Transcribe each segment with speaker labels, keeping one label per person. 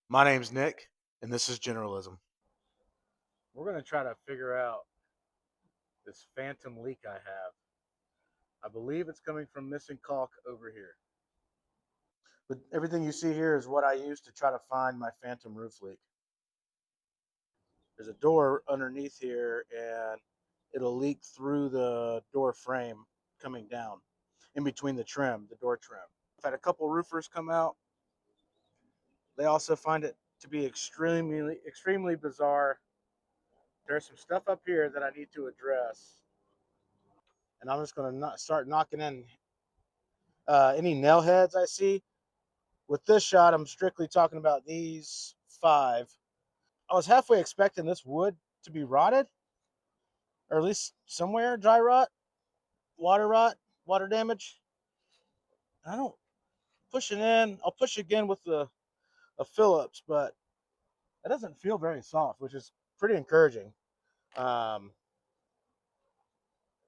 Speaker 1: My name's Nick, and this is Generalism. We're going to try to figure out this phantom leak I have. I believe it's coming from missing caulk over here. But everything you see here is what I use to try to find my phantom roof leak. There's a door underneath here, and it'll leak through the door frame coming down in between the door trim. I've had a couple roofers come out. They also find it to be extremely bizarre. There's some stuff up here that I need to address, and I'm just going to start knocking in any nail heads I see. With this shot, I'm strictly talking about these five. I was halfway expecting this wood to be rotted, or at least somewhere dry rot, water damage. I don't push it in. I'll push again with a Phillips, but it doesn't feel very soft, which is pretty encouraging. Um,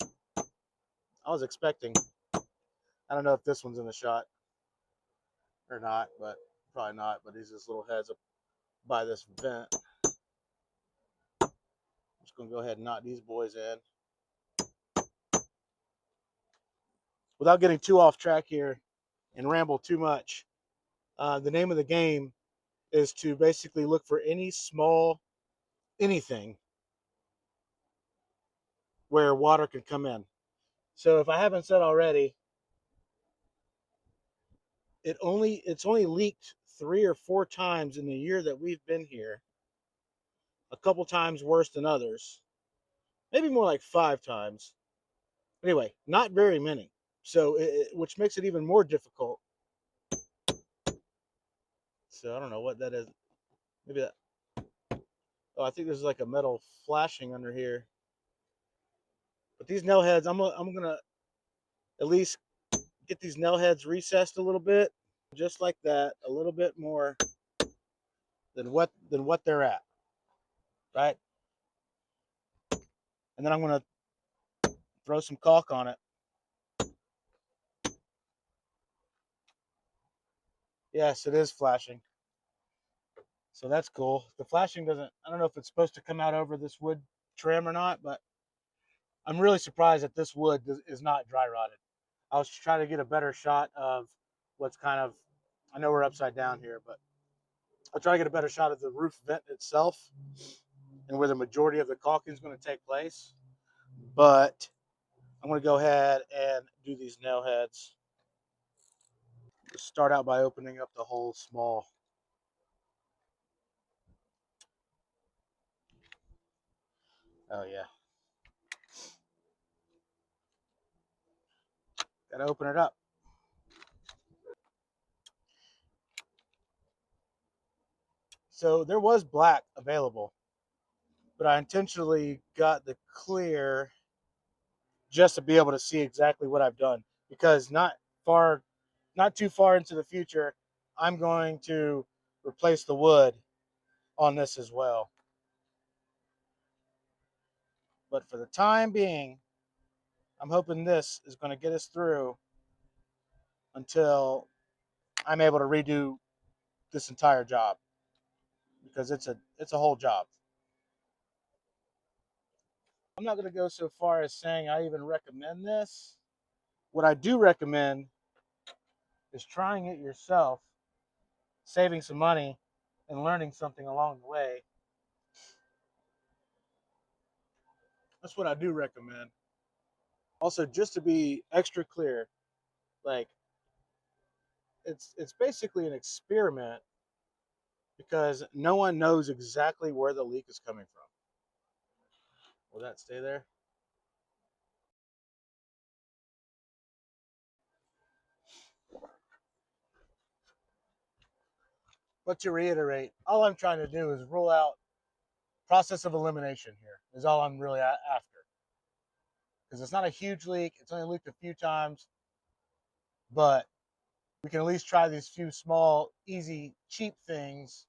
Speaker 1: I was expecting. I don't know if this one's in the shot or not, but probably not. But these little heads up by this vent. I'm just gonna go ahead and knock these boys in. Without getting too off track here and ramble too much, the name of the game is to basically look for any small anything where water can come in. So if I haven't said already, it's only leaked 3 or 4 times in the year that we've been here. A couple times worse than others, maybe more like 5 times. Anyway, not very many. So which makes it even more difficult. So I don't know what that is. Maybe that. Oh, I think there's like a metal flashing under here. But these nail heads, I'm gonna at least get these nail heads recessed a little bit, just like that, a little bit more than what they're at, right? And then I'm gonna throw some caulk on it. Yes, it is flashing, so that's cool. The flashing doesn't. I don't know if it's supposed to come out over this wood trim or not, but I'm really surprised that this wood is not dry rotted. I was trying to get a better shot of what's kind of. I know we're upside down here, but I'll try to get a better shot of the roof vent itself and where the majority of the caulking is going to take place. But I'm going to go ahead and do these nail heads. Just start out by opening up the hole small. Oh yeah, got to open it up. So there was black available, but I intentionally got the clear just to be able to see exactly what I've done, because not too far into the future, I'm going to replace the wood on this as well. But for the time being, I'm hoping this is going to get us through until I'm able to redo this entire job, because it's a whole job. I'm not going to go so far as saying I even recommend this. What I do recommend is trying it yourself, saving some money, and learning something along the way. That's what I do recommend. Also, just to be extra clear, like it's basically an experiment, because no one knows exactly where the leak is coming from. Will that stay there? But to reiterate, all I'm trying to do is rule out process of elimination here. Is all I'm really after, because it's not a huge leak. It's only leaked a few times, but we can at least try these few small, easy, cheap things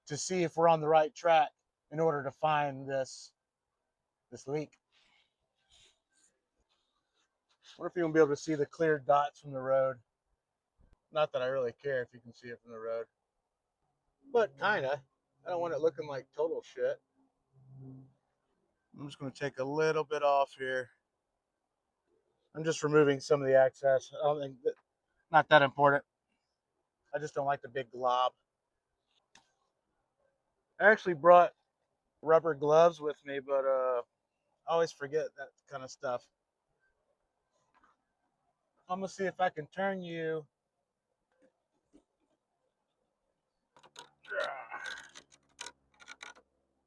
Speaker 1: to see if we're on the right track in order to find this leak. What if you won't be able to see the clear dots from the road? Not that I really care if you can see it from the road. but kind of. I don't want it looking like total shit. I'm just going to take a little bit off here. I'm just removing some of the excess. I don't think that, not that important. I just don't like the big glob. I actually brought rubber gloves with me, but I always forget that kind of stuff. I'm gonna see if I can turn you.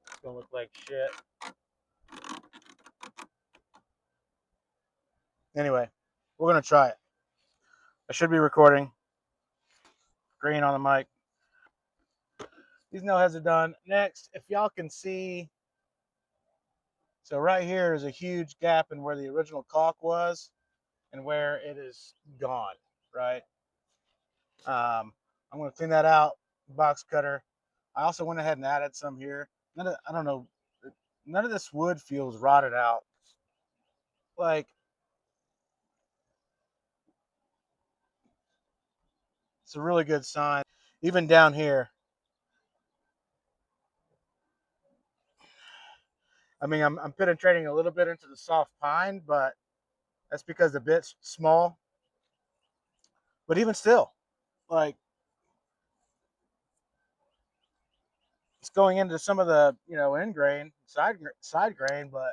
Speaker 1: It's gonna look like shit. Anyway, we're gonna try it. I should be recording. Green on the mic. These nail heads are done. Next, if y'all can see, so right here is a huge gap in where the original caulk was and where it is gone, right? I'm going to clean that out, box cutter. I also went ahead and added some here. I don't know, none of this wood feels rotted out. Like, it's a really good sign. Even down here, I mean, I'm penetrating a little bit into the soft pine, but that's because the bit's small. But even still, like, it's going into some of the, end grain, side grain, but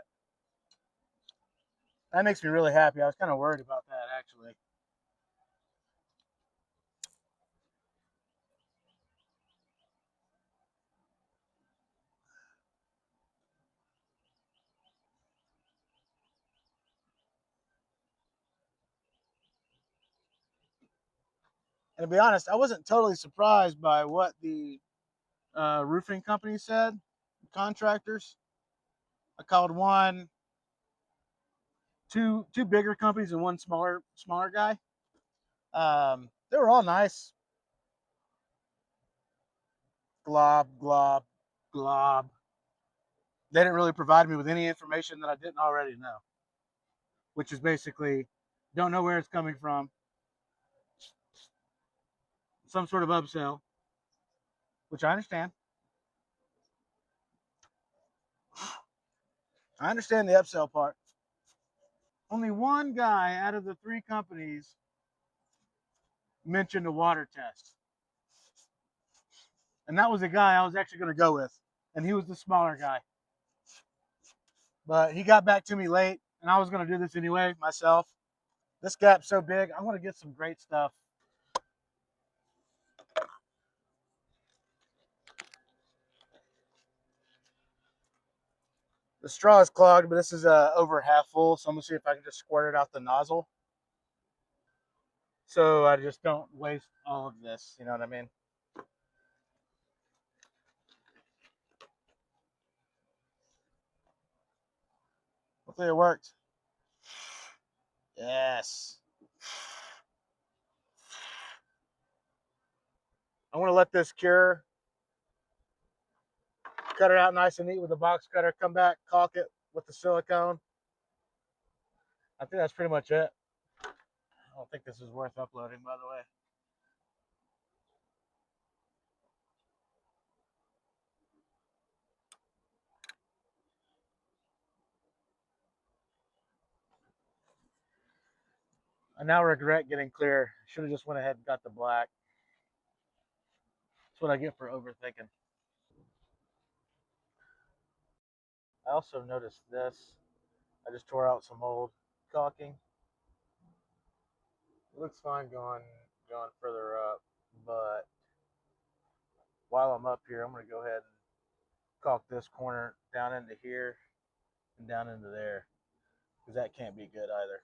Speaker 1: that makes me really happy. I was kind of worried about that, actually. And to be honest, I wasn't totally surprised by what the roofing company said, contractors. I called two bigger companies and one smaller guy. They were all nice. Glob, glob, glob. They didn't really provide me with any information that I didn't already know, which is basically don't know where it's coming from, some sort of upsell, which I understand. I understand the upsell part. Only one guy out of the three companies mentioned a water test. And that was the guy I was actually going to go with. And he was the smaller guy. But he got back to me late, and I was going to do this anyway myself. This gap's so big, I'm going to get some great stuff. The straw is clogged, but this is over half full, so I'm going to see if I can just squirt it out the nozzle. So I just don't waste all of this, you know what I mean? Hopefully it worked. Yes. I want to let this cure. Cut it out nice and neat with a box cutter. Come back, caulk it with the silicone. I think that's pretty much it. I don't think this is worth uploading, by the way. I now regret getting clear. Should have just went ahead and got the black. That's what I get for overthinking. I also noticed this. I just tore out some old caulking. It looks fine going further up, but while I'm up here, I'm gonna go ahead and caulk this corner down into here and down into there, because that can't be good either.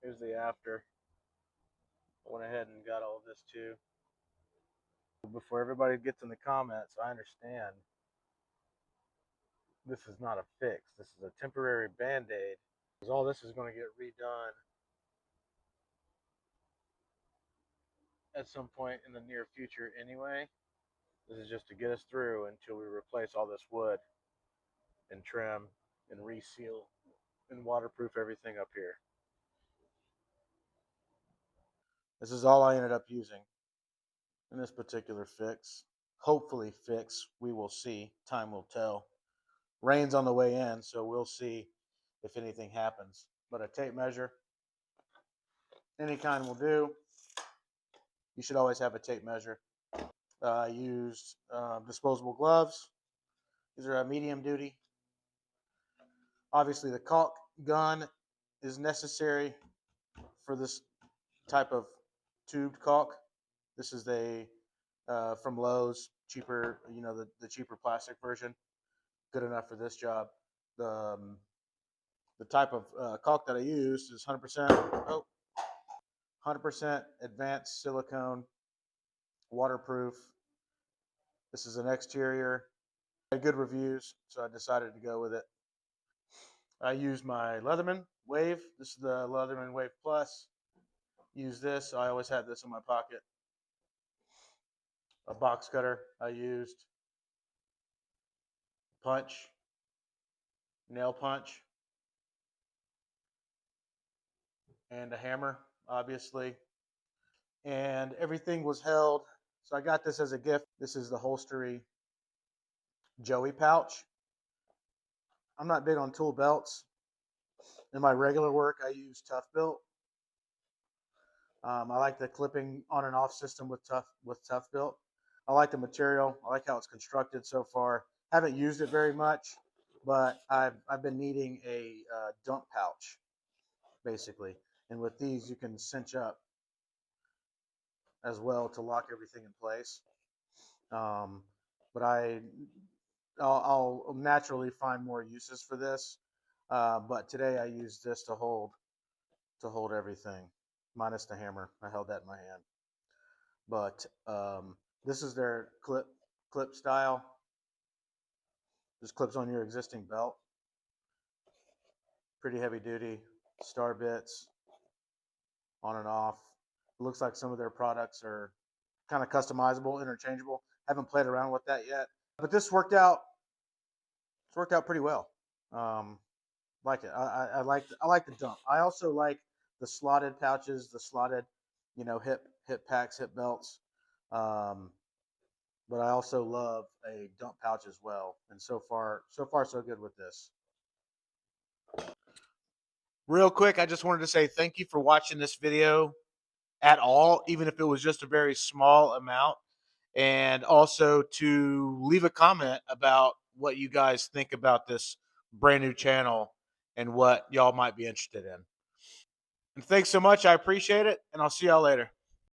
Speaker 1: Here's the after. I went ahead and got all of this too. Before everybody gets in the comments, I understand this is not a fix. This is a temporary band-aid. Because all this is going to get redone at some point in the near future anyway. This is just to get us through until we replace all this wood and trim and reseal and waterproof everything up here. This is all I ended up using in this particular fix. Hopefully fix, we will see. Time will tell. Rain's on the way in, so we'll see if anything happens. But a tape measure, any kind will do. You should always have a tape measure. I used disposable gloves. These are a medium duty. Obviously, the caulk gun is necessary for this type of tubed caulk. This is from Lowe's, cheaper, the cheaper plastic version. Good enough for this job. The type of caulk that I use is 100% advanced silicone, waterproof. This is an exterior. I had good reviews, so I decided to go with it. I used my Leatherman Wave. This is the Leatherman Wave Plus. Use this. I always had this in my pocket. A box cutter I used. Punch. Nail punch. And a hammer, obviously. And everything was held. So I got this as a gift. This is the Holstery Joey pouch. I'm not big on tool belts. In my regular work, I use Tough Built. I like the clipping on and off system with Tough Built. I like the material. I like how it's constructed so far. Haven't used it very much, but I've been needing a dump pouch, basically. And with these, you can cinch up as well to lock everything in place. But I'll naturally find more uses for this. But today I used this to hold everything, minus the hammer. I held that in my hand. But this is their clip style. Just clips on your existing belt. Pretty heavy duty. Star bits on and off. It looks like some of their products are kind of customizable, interchangeable. Haven't played around with that yet, but this worked out. It's worked out pretty well. Like it. I like the dump. I also like the slotted pouches, the slotted, hip packs, hip belts. But I also love a dump pouch as well. And so far so good with this. Real quick, I just wanted to say thank you for watching this video at all, even if it was just a very small amount. And also to leave a comment about what you guys think about this brand new channel and what y'all might be interested in. And thanks so much. I appreciate it. And I'll see y'all later.